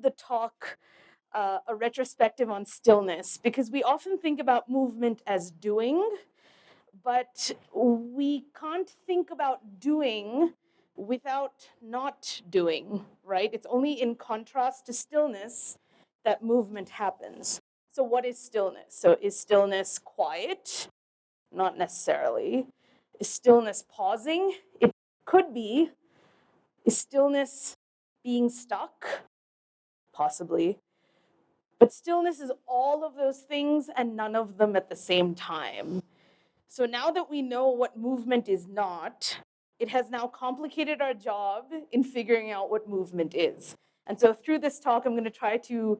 the talk a retrospective on stillness because we often think about movement as doing, but we can't think about doing without not doing, right? It's only in contrast to stillness that movement happens. So, what is stillness? So, is stillness quiet? Not necessarily. Is stillness pausing? It could be. Is stillness being stuck? Possibly. But stillness is all of those things and none of them at the same time. So now that we know what movement is not, it has now complicated our job in figuring out what movement is. And so through this talk, I'm going to try to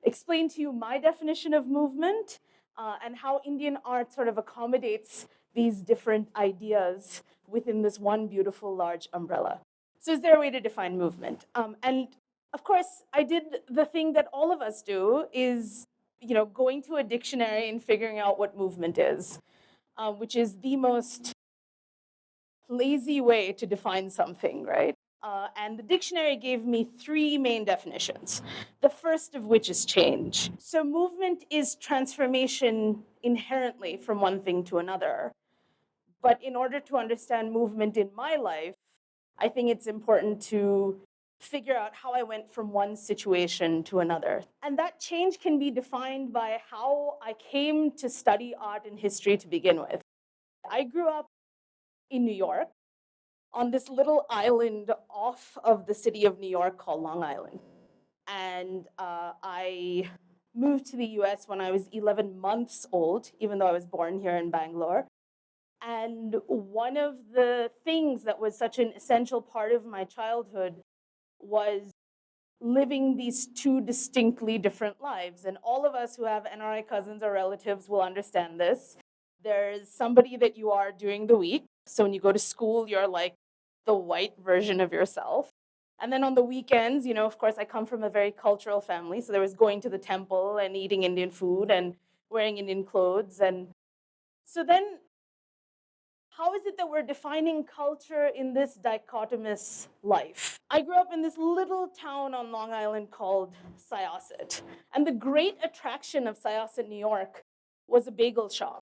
explain to you my definition of movement and how Indian art sort of accommodates these different ideas within this one beautiful large umbrella. So is there a way to define movement? And of course, I did the thing that all of us do is, going to a dictionary and figuring out what movement is, which is the most lazy way to define something, right? And the dictionary gave me three main definitions, the first of which is change. So movement is transformation inherently from one thing to another. But in order to understand movement in my life, I think it's important to figure out how I went from one situation to another. And that change can be defined by how I came to study art and history to begin with. I grew up in New York on this little island off of the city of New York called Long Island. And I moved to the US when I was 11 months old, even though I was born here in Bangalore. And one of the things that was such an essential part of my childhood was living these two distinctly different lives. And all of us who have NRI cousins or relatives will understand this. There's somebody that you are during the week. So when you go to school, you're like the white version of yourself. And then on the weekends, of course, I come from a very cultural family. So there was going to the temple and eating Indian food and wearing Indian clothes. And so then how is it that we're defining culture in this dichotomous life? I grew up in this little town on Long Island called Syosset. And the great attraction of Syosset, New York, was a bagel shop.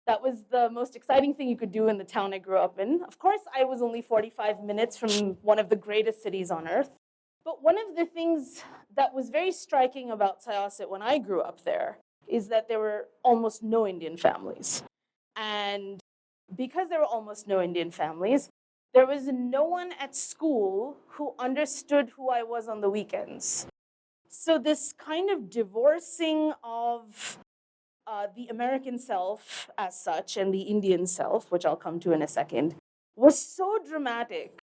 That was the most exciting thing you could do in the town I grew up in. Of course, I was only 45 minutes from one of the greatest cities on earth. But one of the things that was very striking about Syosset when I grew up there is that there were almost no Indian families. And because there were almost no Indian families, there was no one at school who understood who I was on the weekends. So this kind of divorcing of the American self as such and the Indian self, which I'll come to in a second, was so dramatic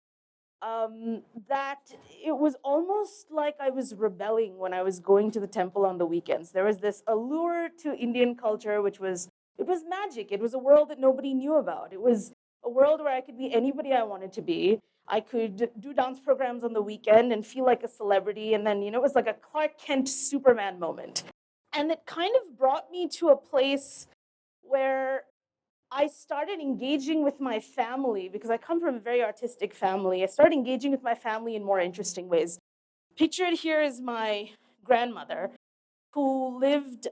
that it was almost like I was rebelling when I was going to the temple on the weekends. There was this allure to Indian culture, which was it was magic. It was a world that nobody knew about. It was a world where I could be anybody I wanted to be. I could do dance programs on the weekend and feel like a celebrity. And then, it was like a Clark Kent Superman moment. And it kind of brought me to a place where I started engaging with my family because I come from a very artistic family. I started engaging with my family in more interesting ways. Pictured here is my grandmother who lived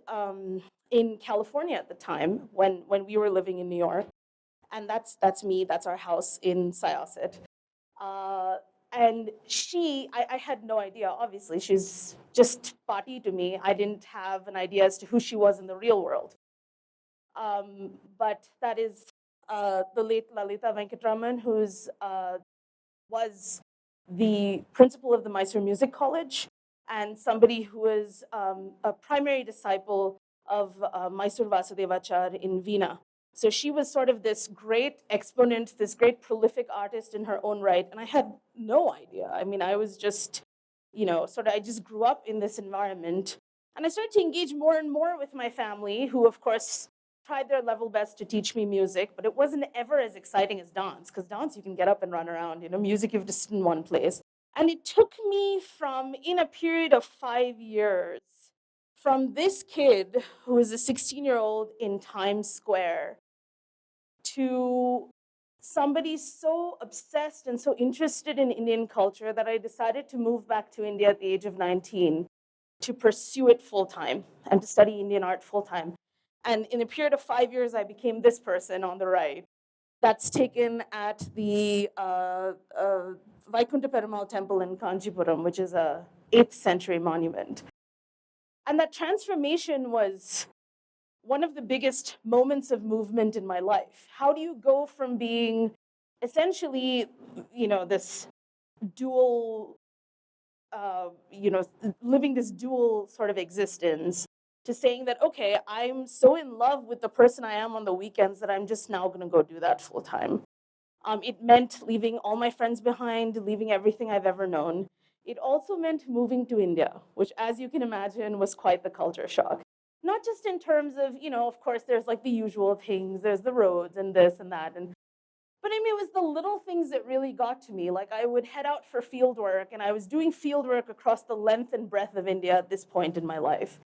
in California at the time when we were living in New York. And that's me, that's our house in Syosset. And I had no idea, obviously. She's just Pati to me. I didn't have an idea as to who she was in the real world. But that is the late Lalita Venkatraman, who was the principal of the Mysore Music College and somebody who was a primary disciple of Mysore Vasudevachar in Veena. So she was sort of this great exponent, this great prolific artist in her own right. And I had no idea. I mean, I was just, I just grew up in this environment. And I started to engage more and more with my family, who, of course, tried their level best to teach me music, but it wasn't ever as exciting as dance, because dance, you can get up and run around. Music, you have to sit in one place. And it took me in a period of 5 years, from this kid who was a 16-year-old in Times Square to somebody so obsessed and so interested in Indian culture that I decided to move back to India at the age of 19 to pursue it full time and to study Indian art full time. And in a period of 5 years, I became this person on the right. That's taken at the Vaikunta Perumal temple in Kanchipuram, which is a 8th century monument. And that transformation was one of the biggest moments of movement in my life. How do you go from being essentially, this dual, living this dual sort of existence, to saying that, okay, I'm so in love with the person I am on the weekends that I'm just now going to go do that full time. It meant leaving all my friends behind, leaving everything I've ever known. It also meant moving to India, which, as you can imagine, was quite the culture shock. Not just in terms of, of course, there's like the usual things, there's the roads and this and that. But I mean, it was the little things that really got to me. Like, I would head out for field work, and I was doing field work across the length and breadth of India at this point in my life,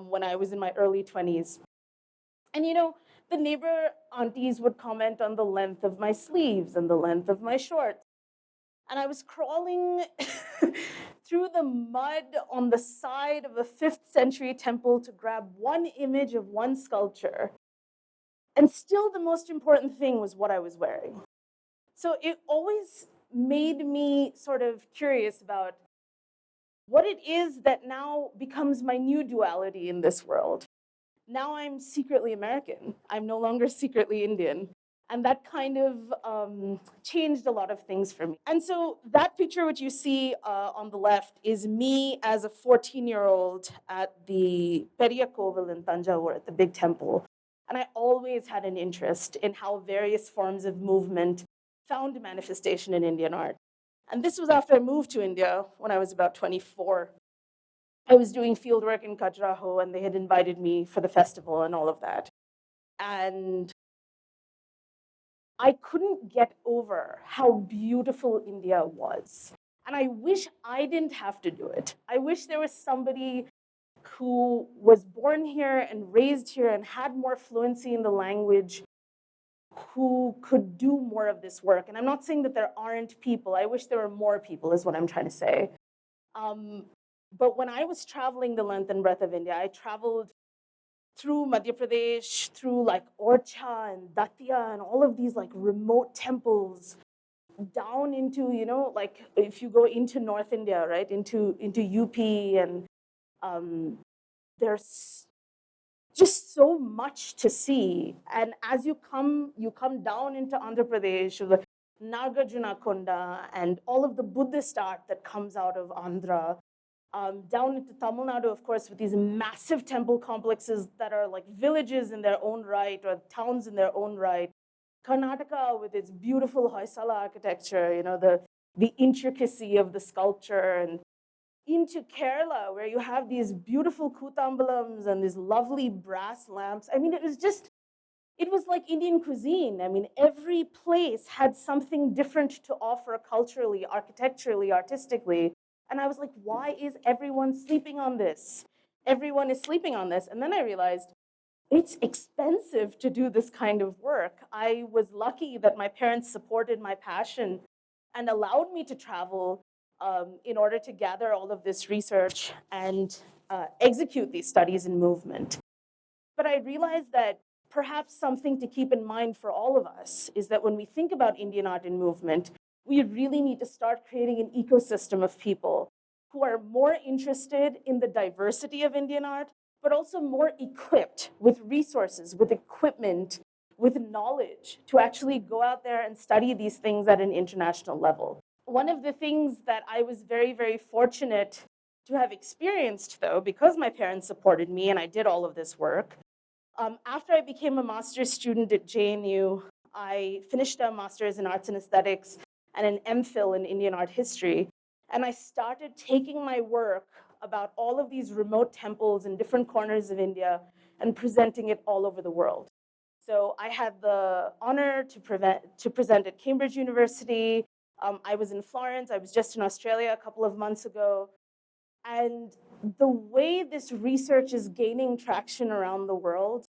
when I was in my early 20s. And the neighbor aunties would comment on the length of my sleeves and the length of my shorts. And I was crawling through the mud on the side of a 5th century temple to grab one image of one sculpture. And still, the most important thing was what I was wearing. So it always made me sort of curious about what it is that now becomes my new duality in this world. Now I'm secretly American. I'm no longer secretly Indian. And that kind of changed a lot of things for me. And so that picture, which you see on the left, is me as a 14-year-old at the Periya Koval in Tanjavur, at the big temple. And I always had an interest in how various forms of movement found manifestation in Indian art. And this was after I moved to India when I was about 24. I was doing field work in Khajuraho, and they had invited me for the festival and all of that. And I couldn't get over how beautiful India was. And I wish I didn't have to do it. I wish there was somebody who was born here and raised here and had more fluency in the language who could do more of this work. And I'm not saying that there aren't people. I wish there were more people, is what I'm trying to say. But when I was traveling the length and breadth of India, I traveled through Madhya Pradesh, through like Orcha and Datia and all of these like remote temples, down into, like if you go into North India, right, into UP, and there's just so much to see. And as you come down into Andhra Pradesh, the Nagarjuna Konda and all of the Buddhist art that comes out of Andhra, down into Tamil Nadu, of course, with these massive temple complexes that are like villages in their own right or towns in their own right. Karnataka with its beautiful Hoysala architecture, the intricacy of the sculpture, and into Kerala, where you have these beautiful kutambalams and these lovely brass lamps. I mean, it was like Indian cuisine. I mean, every place had something different to offer culturally, architecturally, artistically. And I was like, why is everyone sleeping on this? Everyone is sleeping on this. And then I realized it's expensive to do this kind of work. I was lucky that my parents supported my passion and allowed me to travel in order to gather all of this research and execute these studies in movement. But I realized that perhaps something to keep in mind for all of us is that when we think about Indian art and movement, we really need to start creating an ecosystem of people who are more interested in the diversity of Indian art, but also more equipped with resources, with equipment, with knowledge to actually go out there and study these things at an international level. One of the things that I was very, very fortunate to have experienced, though, because my parents supported me and I did all of this work, after I became a master's student at JNU, I finished a master's in arts and aesthetics and an MPhil in Indian art history. And I started taking my work about all of these remote temples in different corners of India and presenting it all over the world. So I had the honor to present at Cambridge University. I was in Florence. I was just in Australia a couple of months ago. And the way this research is gaining traction around the world,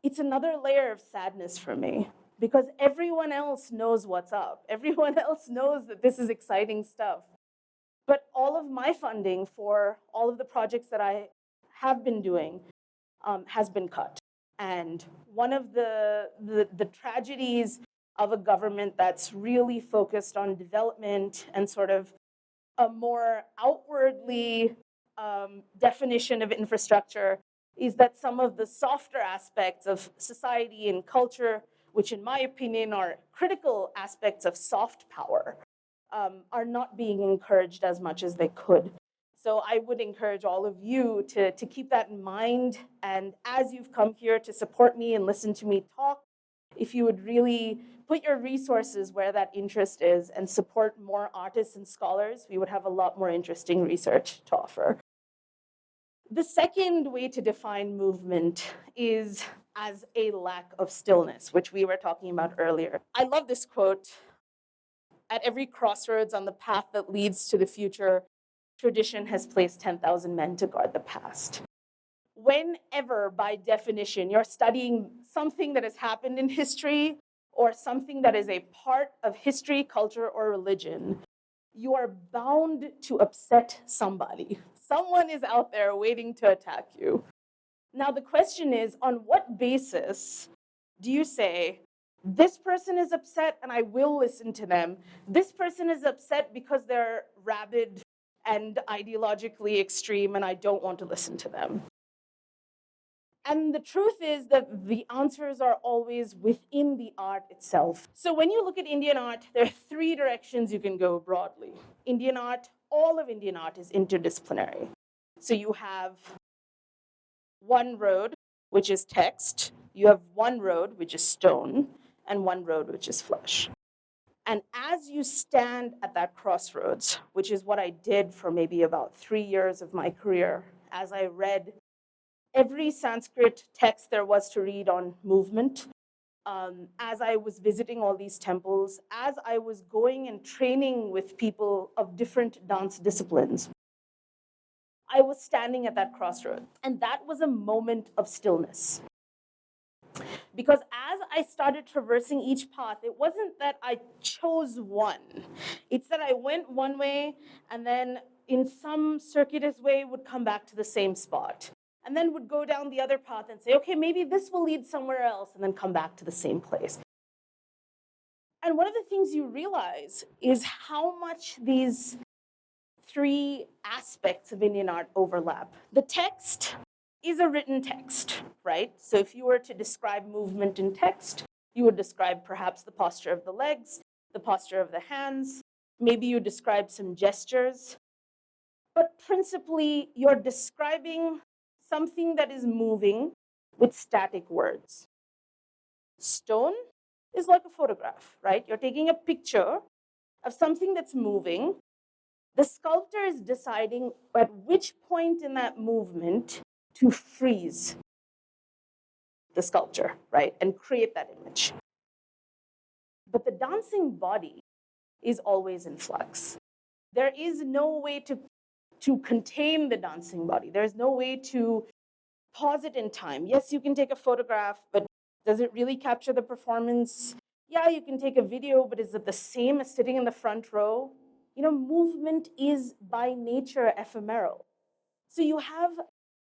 it's another layer of sadness for me. because everyone else knows what's up. Everyone else knows that this is exciting stuff. But all of my funding for all of the projects that I have been doing has been cut. And one of the tragedies of a government that's really focused on development and sort of a more outwardly definition of infrastructure is that some of the softer aspects of society and culture, which in my opinion are critical aspects of soft power, are not being encouraged as much as they could. So I would encourage all of you to keep that in mind. And as you've come here to support me and listen to me talk, if you would really put your resources where that interest is and support more artists and scholars, we would have a lot more interesting research to offer. The second way to define movement is as a lack of stillness, which we were talking about earlier. I love this quote. At every crossroads on the path that leads to the future, tradition has placed 10,000 men to guard the past. Whenever, by definition, you're studying something that has happened in history or something that is a part of history, culture, or religion, you are bound to upset somebody. Someone is out there waiting to attack you. Now, the question is, on what basis do you say, this person is upset and I will listen to them. This person is upset because they're rabid and ideologically extreme and I don't want to listen to them. And the truth is that the answers are always within the art itself. So when you look at Indian art, there are three directions you can go broadly. Indian art, all of Indian art is interdisciplinary. So you have one road, which is text. You have one road, which is stone, and one road, which is flesh. And as you stand at that crossroads, which is what I did for maybe about 3 years of my career, as I read every Sanskrit text there was to read on movement, as I was visiting all these temples, as I was going and training with people of different dance disciplines, I was standing at that crossroad. And that was a moment of stillness. Because as I started traversing each path, it wasn't that I chose one. It's that I went one way and then in some circuitous way would come back to the same spot. And then would go down the other path and say, okay, maybe this will lead somewhere else, and then come back to the same place. And one of the things you realize is how much these three aspects of Indian art overlap. The text is a written text, right? So if you were to describe movement in text, you would describe perhaps the posture of the legs, the posture of the hands, maybe you describe some gestures, but principally you're describing something that is moving with static words. Stone is like a photograph, right? You're taking a picture of something that's moving. The sculptor is deciding at which point in that movement to freeze the sculpture, right? And create that image. But the dancing body is always in flux. There is no way to contain the dancing body. There's no way to pause it in time. Yes, you can take a photograph, but does it really capture the performance? Yeah, you can take a video, but is it the same as sitting in the front row? You know, movement is by nature ephemeral. So you have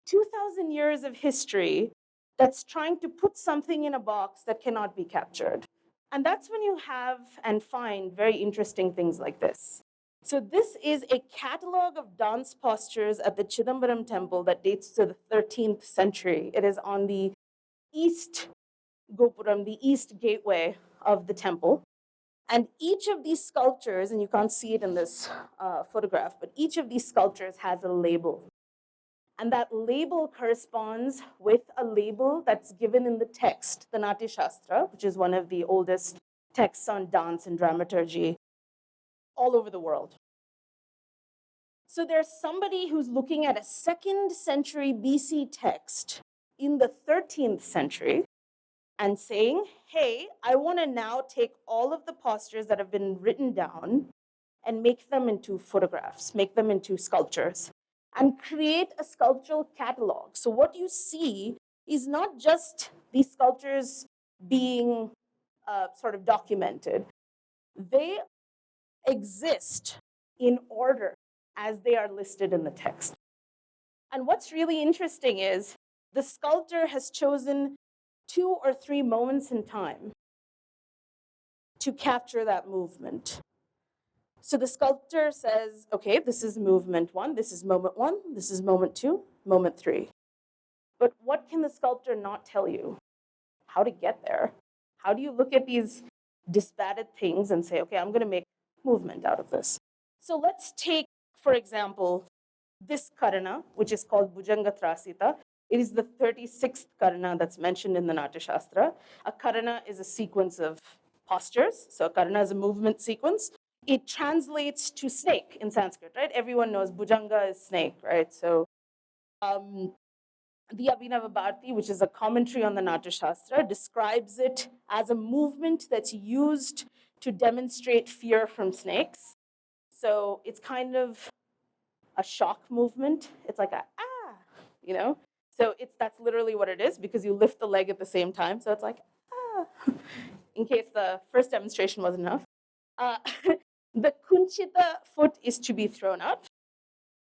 2,000 years of history that's trying to put something in a box that cannot be captured. And that's when you have and find very interesting things like this. So this is a catalog of dance postures at the Chidambaram temple that dates to the 13th century. It is on the east Gopuram, the east gateway of the temple. And each of these sculptures, and you can't see it in this photograph, but each of these sculptures has a label. And that label corresponds with a label that's given in the text, the Natya Shastra, which is one of the oldest texts on dance and dramaturgy all over the world. So there's somebody who's looking at a 2nd century BC text in the 13th century and saying, hey, I want to now take all of the postures that have been written down and make them into photographs, make them into sculptures, and create a sculptural catalog. So what you see is not just these sculptures being sort of documented. They exist in order as they are listed in the text. And what's really interesting is the sculptor has chosen 2 or 3 moments in time to capture that movement. So the sculptor says, okay, this is movement 1, this is moment 1, this is moment 2, moment 3. But what can the sculptor not tell you? How to get there. How do you look at these disparate things and say, okay, I'm going to make movement out of this? So let's take, for example, this karana, which is called Bhujanga Trasita. It is the 36th karana that's mentioned in the Natya Shastra. A karana is a sequence of postures. So a karana is a movement sequence. It translates to snake in Sanskrit, right? Everyone knows Bhujanga is snake, right? So the Abhinava Bharati, which is a commentary on the Natya Shastra, describes it as a movement that's used to demonstrate fear from snakes. So it's kind of a shock movement. It's like a, you know? So that's literally what it is, because you lift the leg at the same time. So it's like, in case the first demonstration wasn't enough. The kunchita foot is to be thrown up.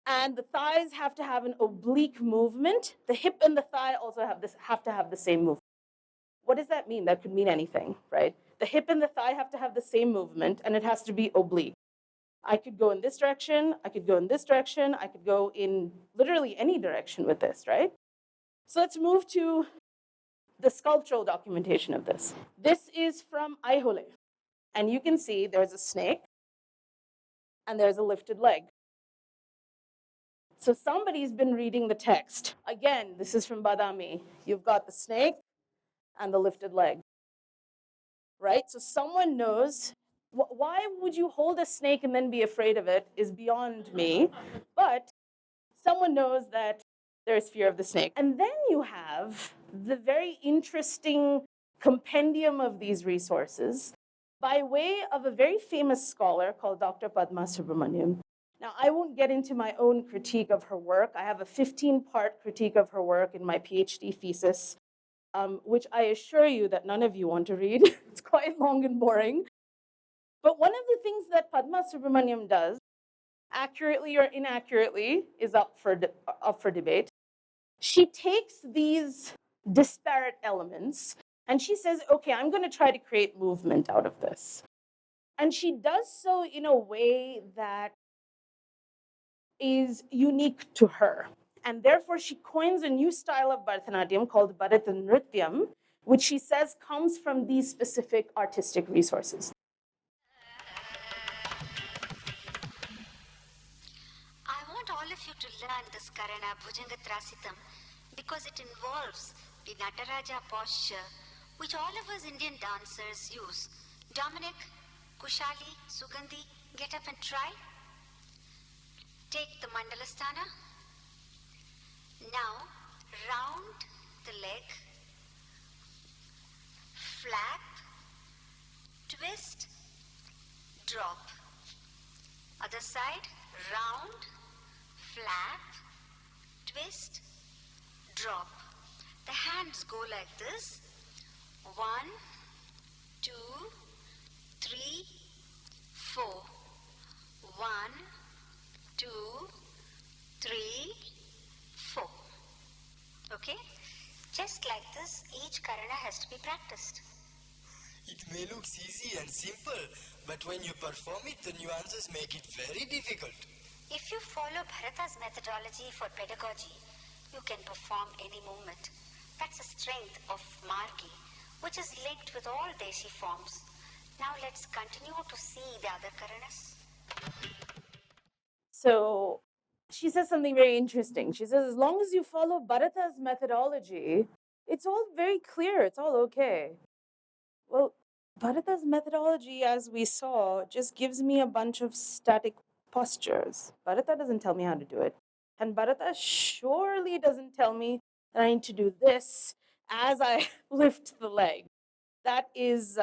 And the thighs have to have an oblique movement. The hip and the thigh also have to have the same movement. What does that mean? That could mean anything, right? The hip and the thigh have to have the same movement, and it has to be oblique. I could go in this direction, I could go in this direction, I could go in literally any direction with this, right? So let's move to the sculptural documentation of this. This is from Aihole. And you can see there's a snake and there's a lifted leg. So somebody's been reading the text. Again, this is from Badami. You've got the snake and the lifted leg, right? So someone knows. Why would you hold a snake and then be afraid of it is beyond me. But someone knows that there's fear of the snake. And then you have the very interesting compendium of these resources by way of a very famous scholar called Dr. Padma Subramaniam. Now, I won't get into my own critique of her work. I have a 15-part critique of her work in my PhD thesis, which I assure you that none of you want to read. It's quite long and boring. But one of the things that Padma Subramaniam does, accurately or inaccurately, is up for debate. She takes these disparate elements and she says, okay, I'm going to try to create movement out of this. And she does so in a way that is unique to her. And therefore, she coins a new style of Bharatanatyam called Bharatanatyam, which she says comes from these specific artistic resources. I want all of you to learn this Karana Bhujanga Trasitam because it involves the Nataraja posture, which all of us Indian dancers use. Dominic, Kushali, Sugandhi, get up and try. Take the Mandalasthana. Now, round the leg, flap, twist, drop. Other side, round, flap, twist, drop. The hands go like this. 1, 2, 3, 4. 1, 2, 3, 4. Okay? Just like this, each karana has to be practiced. It may look easy and simple, but when you perform it, the nuances make it very difficult. If you follow Bharata's methodology for pedagogy, you can perform any movement. That's the strength of Margi, which is linked with all Deshi forms. Now let's continue to see the other karanas. So she says something very interesting. She says, as long as you follow Bharata's methodology, it's all very clear, it's all okay. Well, Bharata's methodology, as we saw, just gives me a bunch of static postures. Bharata doesn't tell me how to do it. And Bharata surely doesn't tell me that I need to do this as I lift the leg. That is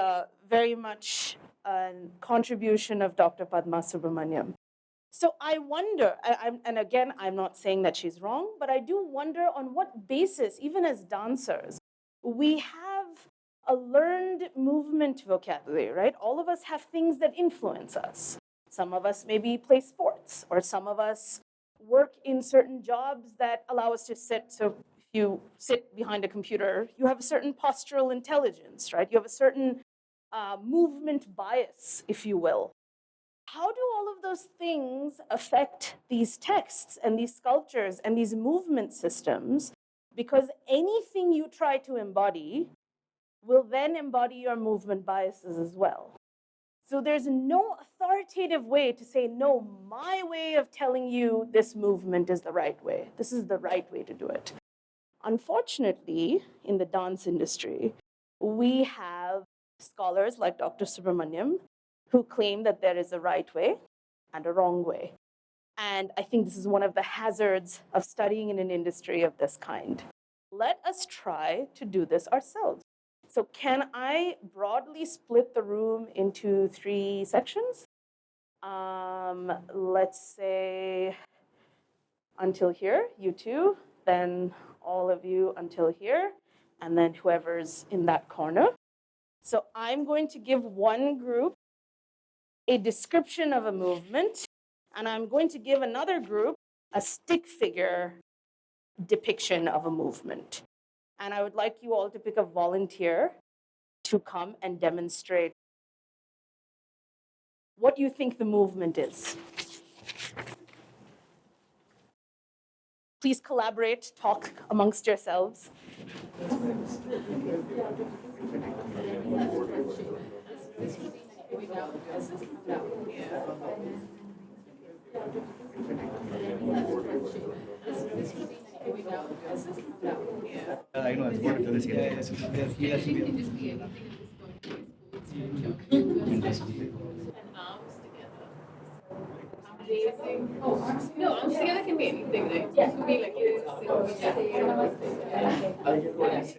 very much a contribution of Dr. Padma Subramaniam. So I wonder, and again, I'm not saying that she's wrong, but I do wonder on what basis, even as dancers, we have a learned movement vocabulary, right? All of us have things that influence us. Some of us maybe play sports, or some of us work in certain jobs that allow us to sit. So if you sit behind a computer, you have a certain postural intelligence, right? You have a certain movement bias, if you will. How do all of those things affect these texts and these sculptures and these movement systems? Because anything you try to embody will then embody your movement biases as well. So there's no authoritative way to say, no, my way of telling you this movement is the right way. This is the right way to do it. Unfortunately, in the dance industry, we have scholars like Dr. Subramaniam who claim that there is a right way and a wrong way. And I think this is one of the hazards of studying in an industry of this kind. Let us try to do this ourselves. So can I broadly split the room into 3 sections? Let's say until here, you two, then all of you until here, and then whoever's in that corner. So I'm going to give one group a description of a movement, and I'm going to give another group a stick figure depiction of a movement. And I would like you all to pick a volunteer to come and demonstrate what you think the movement is. Please collaborate, talk amongst yourselves. I know, it's going to the No, arms together can be anything, right? Yeah. It could be like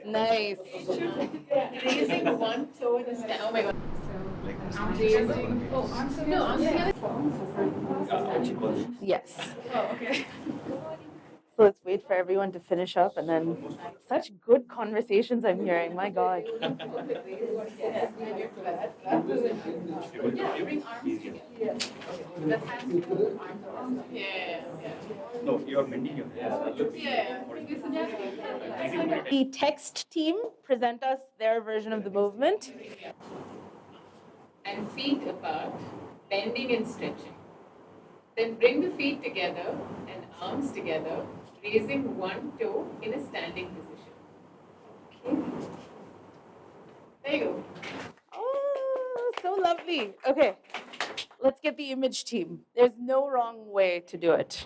Nice. raising one toe in a stand. Oh my god. Raising. Oh, arms together. No, arms together. Yes. Oh, okay. So let's wait for everyone to finish up, and then such good conversations I'm hearing. My God. Yeah, bring arms together. Yeah. That's hands together, arms around. Yeah. No, you are bending your hands. Yeah. The text team present us their version of the movement. And feet apart, bending and stretching. Then bring the feet together and arms together, raising one toe in a standing position. Okay. There you go. Oh, so lovely. Okay, let's get the image team. There's no wrong way to do it.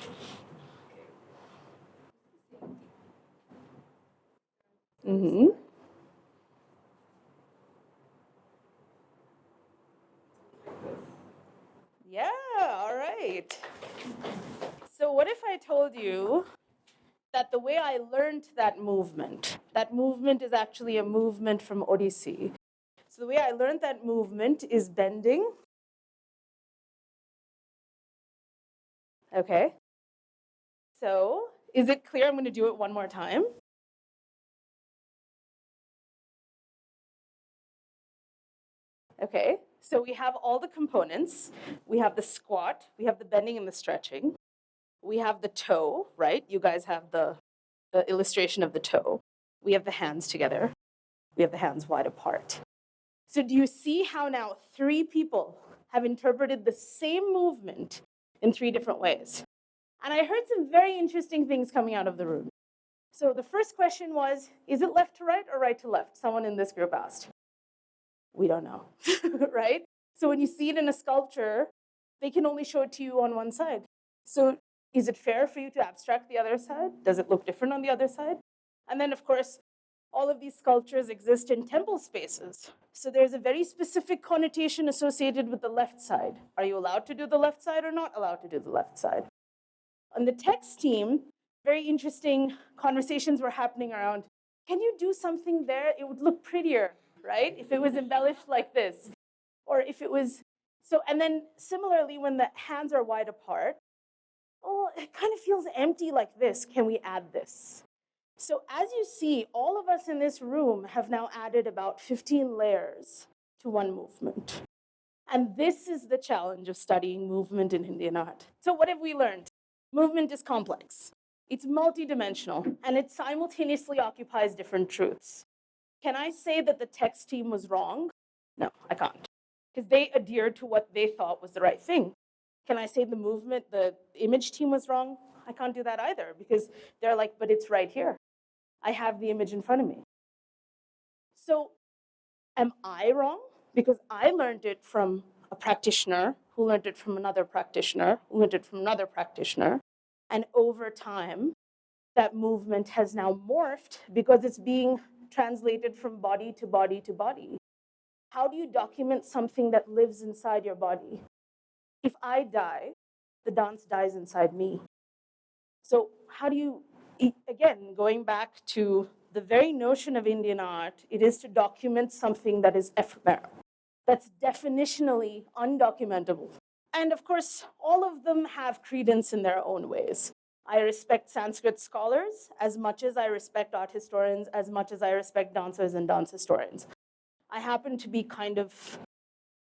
Mm-hmm. Yeah, all right. So what if I told you that the way I learned that movement is actually a movement from Odyssey. So the way I learned that movement is bending. Okay. So is it clear? I'm going to do it one more time. Okay, so we have all the components. We have the squat, we have the bending and the stretching. We have the toe, right? You guys have the illustration of the toe. We have the hands together. We have the hands wide apart. So do you see how now 3 people have interpreted the same movement in 3 different ways? And I heard some very interesting things coming out of the room. So the first question was, is it left to right or right to left? Someone in this group asked. We don't know, right? So when you see it in a sculpture, they can only show it to you on one side. So is it fair for you to abstract the other side? Does it look different on the other side? And then, of course, all of these sculptures exist in temple spaces. So there's a very specific connotation associated with the left side. Are you allowed to do the left side or not allowed to do the left side? On the text team, very interesting conversations were happening around, can you do something there? It would look prettier, right? If it was embellished like this. Or if it was, so, and then similarly, when the hands are wide apart, oh, it kind of feels empty like this. Can we add this? So as you see, all of us in this room have now added about 15 layers to one movement. And this is the challenge of studying movement in Indian art. So what have we learned? Movement is complex. It's multidimensional, and it simultaneously occupies different truths. Can I say that the text team was wrong? No, I can't, because they adhered to what they thought was the right thing. Can I say the image team was wrong? I can't do that either, because they're like, but it's right here. I have the image in front of me. So am I wrong? Because I learned it from a practitioner who learned it from another practitioner, who learned it from another practitioner. And over time, that movement has now morphed because it's being translated from body to body to body. How do you document something that lives inside your body? If I die, the dance dies inside me. So how do you, again, going back to the very notion of Indian art, it is to document something that is ephemeral, that's definitionally undocumentable. And of course, all of them have credence in their own ways. I respect Sanskrit scholars as much as I respect art historians, as much as I respect dancers and dance historians. I happen to be kind of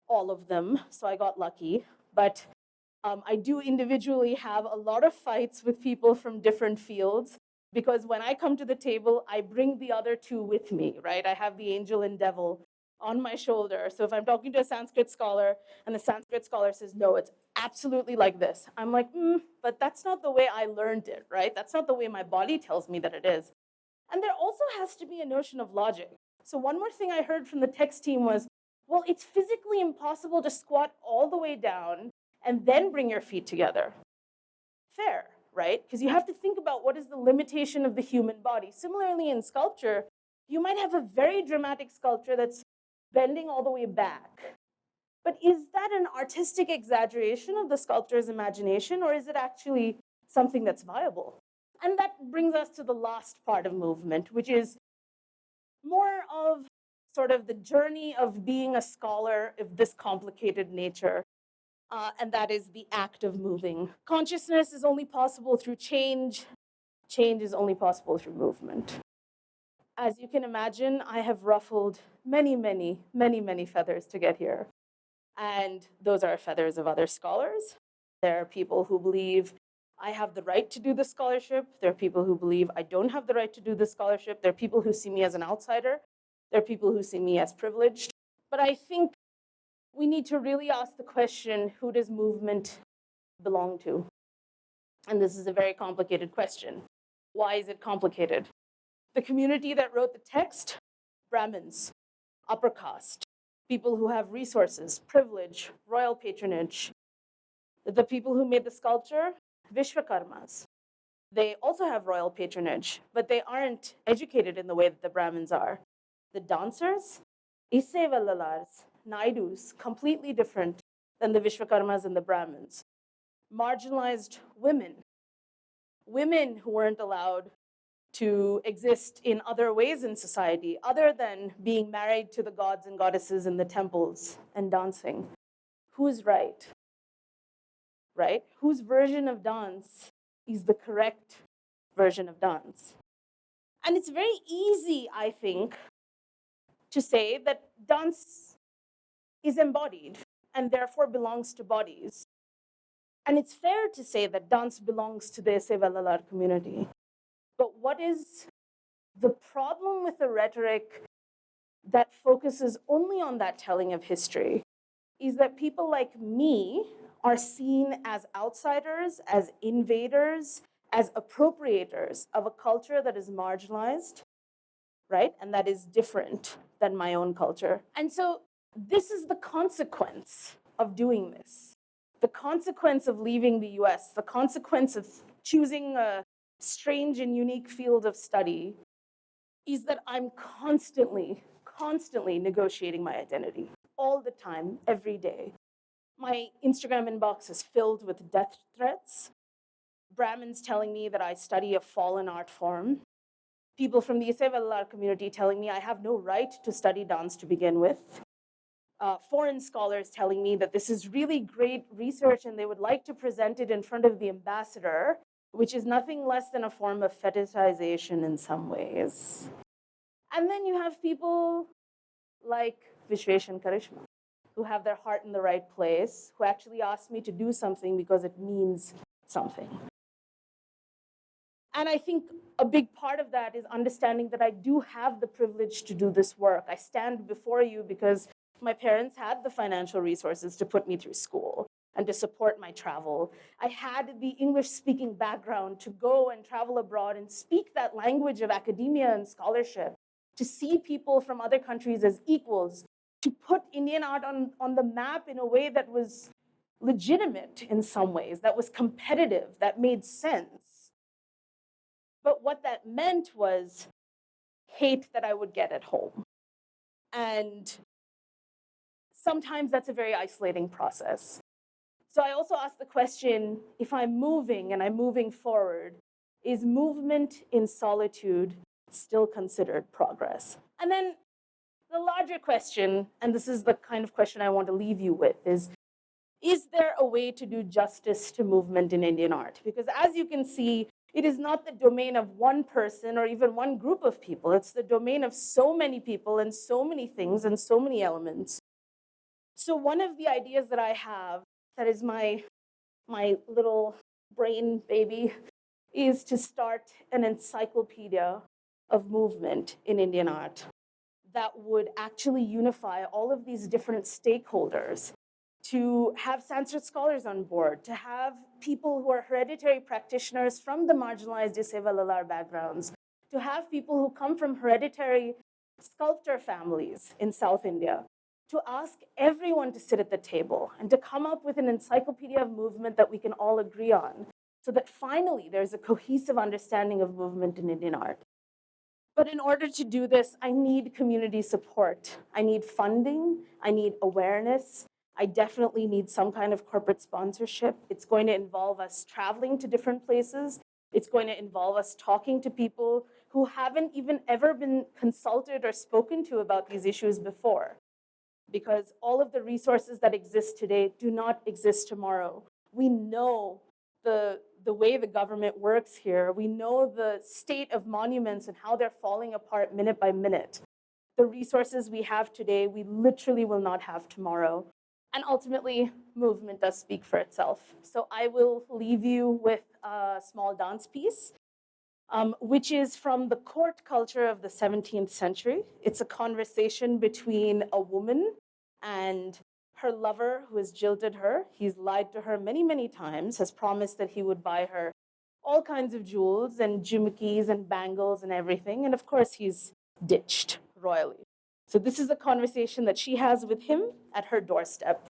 all of them, so I got lucky. But I do individually have a lot of fights with people from different fields, because when I come to the table, I bring the other two with me, right? I have the angel and devil on my shoulder. So if I'm talking to a Sanskrit scholar and the Sanskrit scholar says, no, it's absolutely like this, I'm like, but that's not the way I learned it, right? That's not the way my body tells me that it is. And there also has to be a notion of logic. So one more thing I heard from the text team was, well, it's physically impossible to squat all the way down and then bring your feet together. Fair, right? Because you have to think about what is the limitation of the human body. Similarly, in sculpture, you might have a very dramatic sculpture that's bending all the way back. But is that an artistic exaggeration of the sculptor's imagination, or is it actually something that's viable? And that brings us to the last part of movement, which is more of sort of the journey of being a scholar of this complicated nature. And that is the act of moving. Consciousness is only possible through change. Change is only possible through movement. As you can imagine, I have ruffled many, many, many, many feathers to get here. And those are feathers of other scholars. There are people who believe I have the right to do the scholarship. There are people who believe I don't have the right to do the scholarship. There are people who see me as an outsider. There are people who see me as privileged. But I think we need to really ask the question, who does movement belong to? And this is a very complicated question. Why is it complicated? The community that wrote the text, Brahmins, upper caste, people who have resources, privilege, royal patronage. The people who made the sculpture, Vishwakarmas. They also have royal patronage, but they aren't educated in the way that the Brahmins are. The dancers, Issevallalars, Naidus, completely different than the Vishwakarmas and the Brahmins. Marginalized women, women who weren't allowed to exist in other ways in society, other than being married to the gods and goddesses in the temples and dancing. Who's right? Right? Whose version of dance is the correct version of dance? And it's very easy, I think, to say that dance is embodied and therefore belongs to bodies. And it's fair to say that dance belongs to the Sevallalar community. But what is the problem with the rhetoric that focuses only on that telling of history is that people like me are seen as outsiders, as invaders, as appropriators of a culture that is marginalized, right? And that is different than my own culture. And so this is the consequence of doing this. The consequence of leaving the US, the consequence of choosing a strange and unique field of study is that I'm constantly negotiating my identity all the time, every day. My Instagram inbox is filled with death threats, Brahmins telling me that I study a fallen art form, people from the Issevallar community telling me I have no right to study dance to begin with, foreign scholars telling me that this is really great research and they would like to present it in front of the ambassador, which is nothing less than a form of fetishization in some ways. And then you have people like Vishwesh and Karishma, who have their heart in the right place, who actually ask me to do something because it means something. And I think a big part of that is understanding that I do have the privilege to do this work. I stand before you because my parents had the financial resources to put me through school and to support my travel. I had the English-speaking background to go and travel abroad and speak that language of academia and scholarship, to see people from other countries as equals, to put Indian art on the map in a way that was legitimate in some ways, that was competitive, that made sense. But what that meant was hate that I would get at home. And sometimes that's a very isolating process. So I also asked the question, if I'm moving and I'm moving forward, is movement in solitude still considered progress? And then the larger question, and this is the kind of question I want to leave you with, is there a way to do justice to movement in Indian art? Because as you can see, it is not the domain of one person or even one group of people. It's the domain of so many people and so many things and so many elements. So one of the ideas that I have, that is my little brain baby, is to start an encyclopedia of movement in Indian art that would actually unify all of these different stakeholders, to have Sanskrit scholars on board, to have people who are hereditary practitioners from the marginalized CMBLR backgrounds, to have people who come from hereditary sculptor families in South India, to ask everyone to sit at the table and to come up with an encyclopedia of movement that we can all agree on, so that finally there's a cohesive understanding of movement in Indian art. But in order to do this, I need community support. I need funding, I need awareness, I definitely need some kind of corporate sponsorship. It's going to involve us traveling to different places. It's going to involve us talking to people who haven't even ever been consulted or spoken to about these issues before. Because all of the resources that exist today do not exist tomorrow. We know the way the government works here. We know the state of monuments and how they're falling apart minute by minute. The resources we have today, we literally will not have tomorrow. And ultimately, movement does speak for itself. So I will leave you with a small dance piece, which is from the court culture of the 17th century. It's a conversation between a woman and her lover who has jilted her. He's lied to her many, many times, has promised that he would buy her all kinds of jewels and jimikis and bangles and everything. And of course, he's ditched royally. So this is a conversation that she has with him at her doorstep.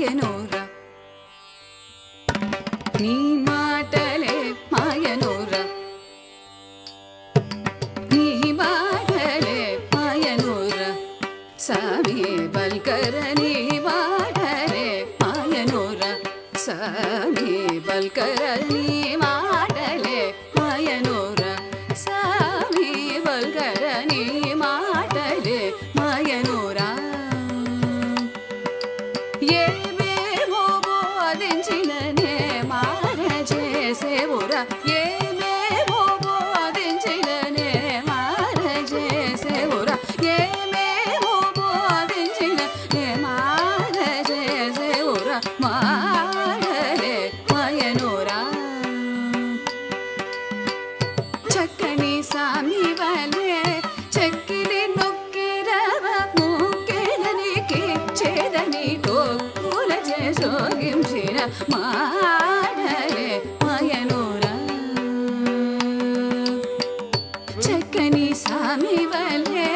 మాయనోర నీ మాటలే మాయనోర నీ మాటలే మాయనోర సామి బల్కర నీ మాటలే మాయనోర సామి బల్కర నీ మాటలే మాయనోర సామి బల్కర నీ మాటలే మాయనోరా ఏమేమో బోధించిననే మారజేసేవురా ఏమేమో బోధించిననే మారజేసేవురా ఏమేమో బోధించిననే మారజేసేవురా మాడలే మాయనోరా చక్కని సామి వలే చెక్కిలి నొక్కిరవ ముక్కెలనికి చేదని టోకుల చేసోగించిన మాడలే మాయనోరా చక్కని సామి వలే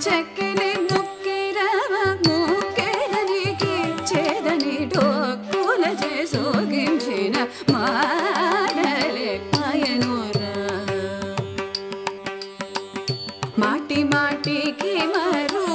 చెక్కిలి నొక్కిరవ ముక్కెలనికి చేదని టోకుల చేసోగించిన మాడలే మాయనోరా మాటి మాటికి మరు